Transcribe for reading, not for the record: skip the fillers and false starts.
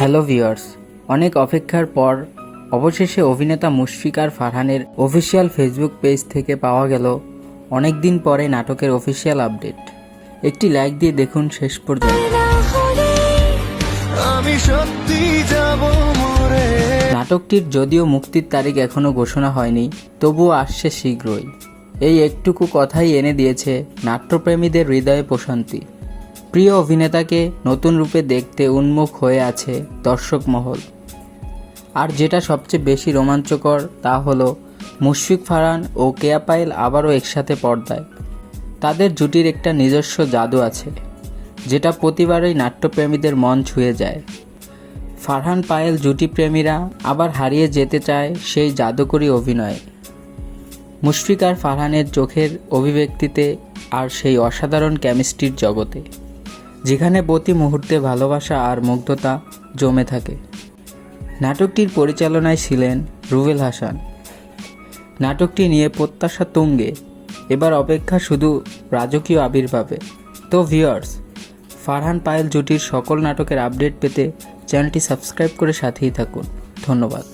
Hello viewers, অনেক অপেক্ষার পর অবশেষে অভিনেতা মুশফিক আর ফারহানের অফিসিয়াল ফেসবুক পেজ থেকে পাওয়া গেল অনেক দিন পরে নাটকের অফিসিয়াল আপডেট। একটি লাইক দিয়ে দেখুন শেষ পর্যন্ত। নাটকটির যদিও মুক্তির তারিখ এখনও ঘোষণা হয়নি, তবুও আসছে শীঘ্রই। এই একটুকু কথাই এনে দিয়েছে নাট্যপ্রেমীদের হৃদয়ে প্রশান্তি। প্রিয় অভিনেতাকে নতুন রূপে দেখতে উন্মুখ হয়ে আছে দর্শক মহল। আর যেটা সবচেয়ে বেশি রোমাঞ্চকর তা হলো মুশফিক ফারহান ও কেয়া পায়েল আবারও একসাথে পর্দায়। তাদের জুটির একটা নিজস্ব জাদু আছে, যেটা প্রতিবারই নাট্যপ্রেমীদের মন ছুঁয়ে যায়। ফারহান পায়েল জুটি প্রেমীরা আবার হারিয়ে যেতে চায় সেই জাদুকরী অভিনয়ে, মুশফিক আর ফারহানের চোখের অভিব্যক্তিতে আর সেই অসাধারণ কেমিস্ট্রির জগতে, যেখানে প্রতি মুহূর্তে ভালোবাসা আর মুগ্ধতা জমে থাকে। নাটকটির পরিচালনায় ছিলেন রুবেল হাসান। নাটকটি নিয়ে প্রত্যাশা তুঙ্গে, এবার অপেক্ষা শুধু রাজকীয় আবির্ভাবে। তো ভিউয়ার্স, ফারহান পায়েল জুটির সকল নাটকের আপডেট পেতে চ্যানেলটি সাবস্ক্রাইব করে সাথেই থাকুন। ধন্যবাদ।